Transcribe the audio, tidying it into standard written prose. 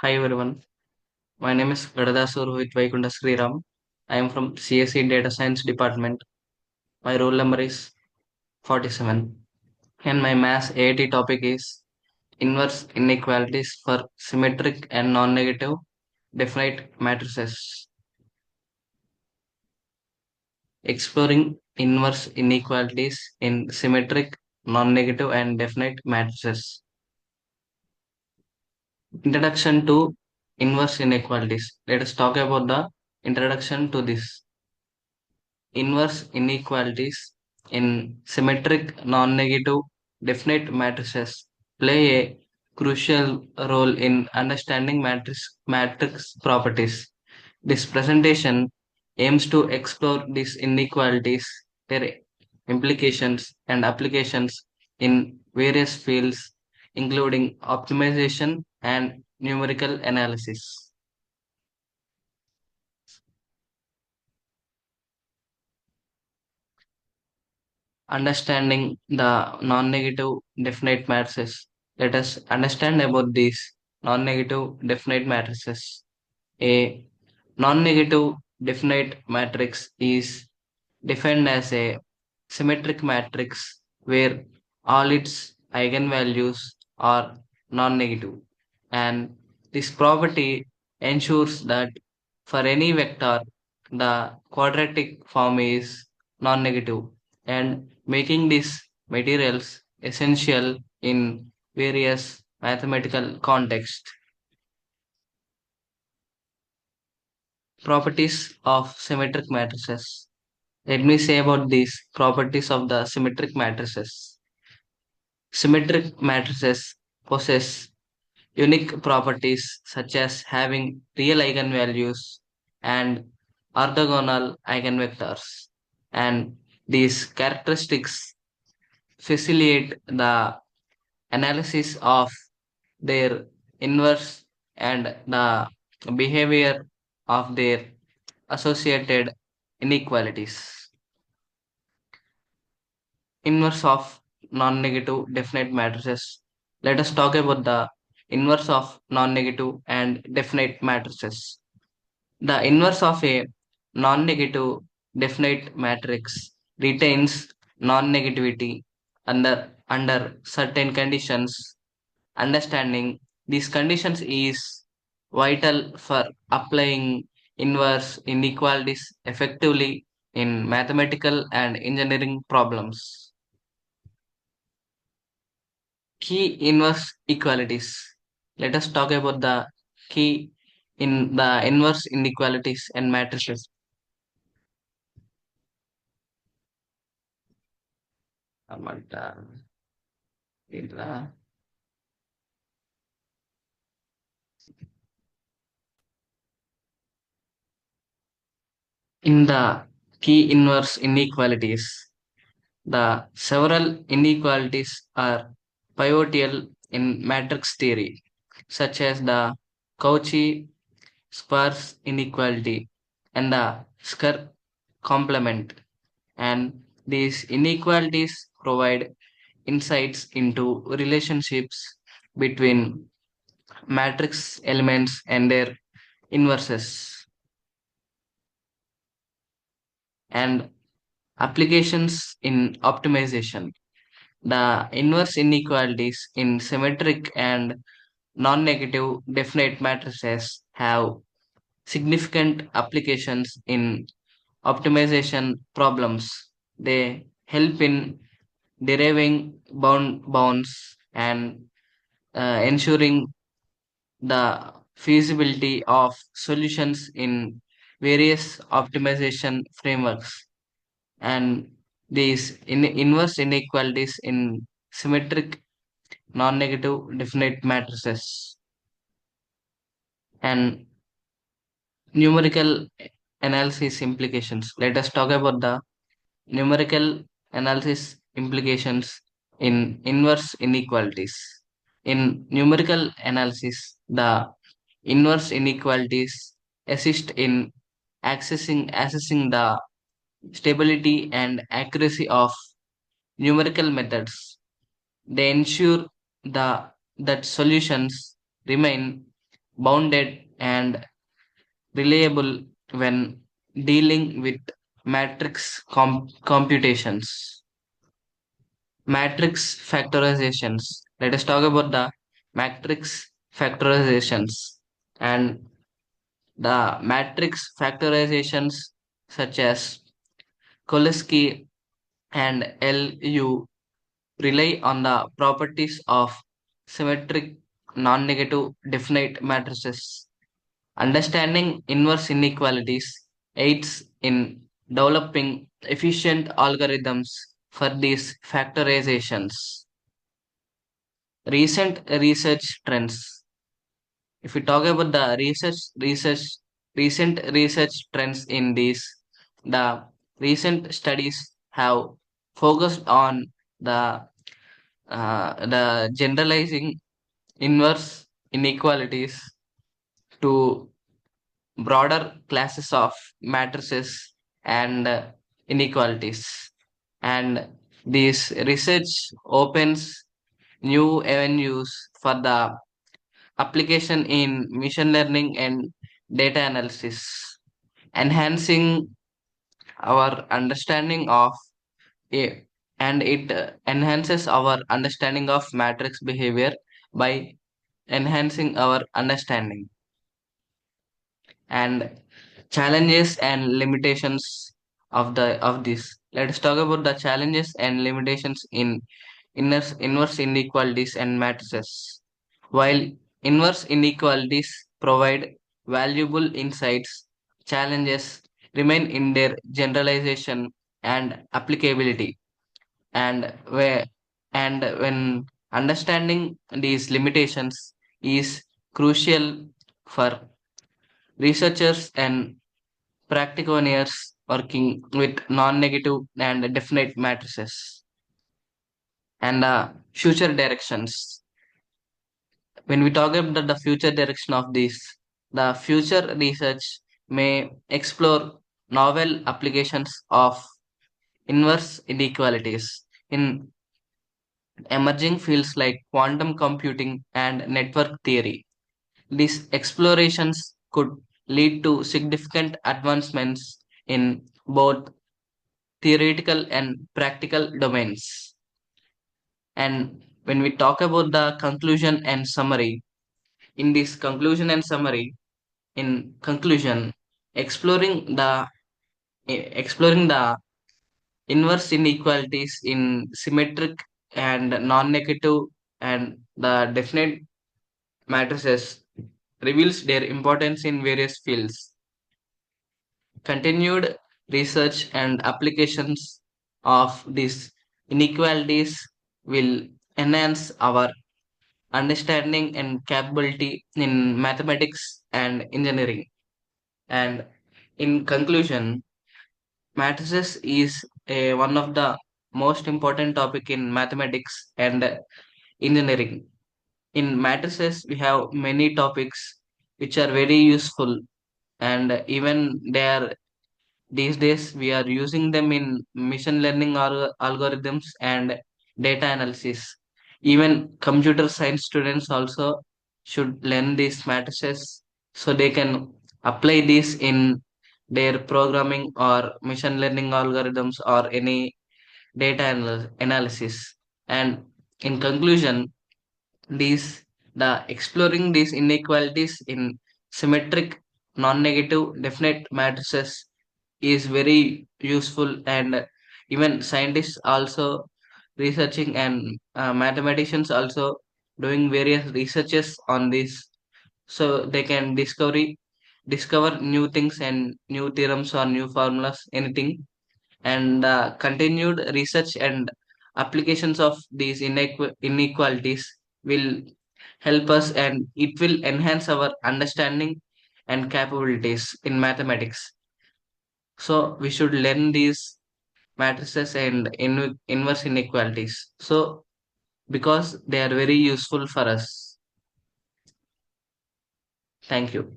Hi everyone, my name is Gadadasur with SRIRAM. I am from CSE Data Science Department. My roll number is 47 and my mass AAT topic is inverse inequalities for symmetric and non-negative definite matrices. Exploring inverse inequalities in symmetric, non-negative and definite matrices. Introduction to inverse inequalities. Let us talk about the introduction to this. Inverse inequalities in symmetric non-negative definite matrices play a crucial role in understanding matrix properties. This presentation aims to explore these inequalities, their implications and applications in various fields, including optimization and numerical analysis. Understanding the non-negative definite matrices. Let us understand about these non-negative definite matrices. A non-negative definite matrix is defined as a symmetric matrix where all its eigenvalues are non-negative, and this property ensures that for any vector the quadratic form is non-negative, and making these materials essential in various mathematical contexts. Properties of symmetric matrices. Let me say about these properties of the symmetric matrices. Symmetric matrices possess unique properties such as having real eigenvalues and orthogonal eigenvectors. And these characteristics facilitate the analysis of their inverse and the behavior of their associated inequalities. Inverse of non-negative definite matrices. Let us talk about the inverse of non-negative and definite matrices. The inverse of a non-negative definite matrix retains non-negativity under certain conditions. Understanding these conditions is vital for applying inverse inequalities effectively in mathematical and engineering problems. Key inverse equalities. Let us talk about the key in the inverse inequalities and matrices. But, in the key inverse inequalities, the several inequalities are pivotal in matrix theory, such as the Cauchy-Squarce inequality and the Square complement, and these inequalities provide insights into relationships between matrix elements and their inverses, and applications in optimization. The inverse inequalities in symmetric and non-negative definite matrices have significant applications in optimization problems. They help in deriving bounds and ensuring the feasibility of solutions in various optimization frameworks, and these inverse inequalities in symmetric non-negative definite matrices and numerical analysis implications. Let us talk about the numerical analysis implications in inverse inequalities. In numerical analysis, the inverse inequalities assist in assessing the stability and accuracy of numerical methods. They ensure the that solutions remain bounded, and reliable when dealing with matrix computations. Matrix factorizations. Let us talk about the matrix factorizations. And the matrix factorizations such as Kolesky and LU rely on the properties of symmetric non-negative definite matrices. Understanding inverse inequalities aids in developing efficient algorithms for these factorizations. Recent research trends. If we talk about the recent research trends in these, the recent studies have focused on the generalizing inverse inequalities to broader classes of matrices and inequalities. And this research opens new avenues for the application in machine learning and data analysis, enhancing our understanding of a and it enhances our understanding of matrix behavior by enhancing our understanding. And challenges and limitations of this. Let's talk about the challenges and limitations in inverse inequalities and matrices. While inverse inequalities provide valuable insights, challenges remain in their generalization and applicability. And where and when understanding these limitations is crucial for researchers and practitioners working with non-negative and definite matrices. And future directions. When we talk about the future direction of this, the future research may explore novel applications of inverse inequalities in emerging fields like quantum computing and network theory. These explorations could lead to significant advancements in both theoretical and practical domains. And when we talk about the conclusion and summary, in this conclusion and summary, in conclusion, exploring the exploring the inverse inequalities in symmetric and non-negative and the definite matrices reveals their importance in various fields. Continued research and applications of these inequalities will enhance our understanding and capability in mathematics and engineering. And in conclusion, matrices is one of the most important topic in mathematics and engineering. In matrices, we have many topics which are very useful, and even they are these days we are using them in machine learning algorithms and data analysis. Even computer science students also should learn these matrices so they can apply this in their programming or machine learning algorithms or any data analysis. And in conclusion, these the exploring these inequalities in symmetric non-negative definite matrices is very useful, and even scientists also researching and mathematicians also doing various researches on this so they can discover new things and new theorems or new formulas anything. And continued research and applications of these inequalities will help us, and it will enhance our understanding and capabilities in mathematics. So we should learn these matrices and inverse inequalities. So because they are very useful for us. Thank you.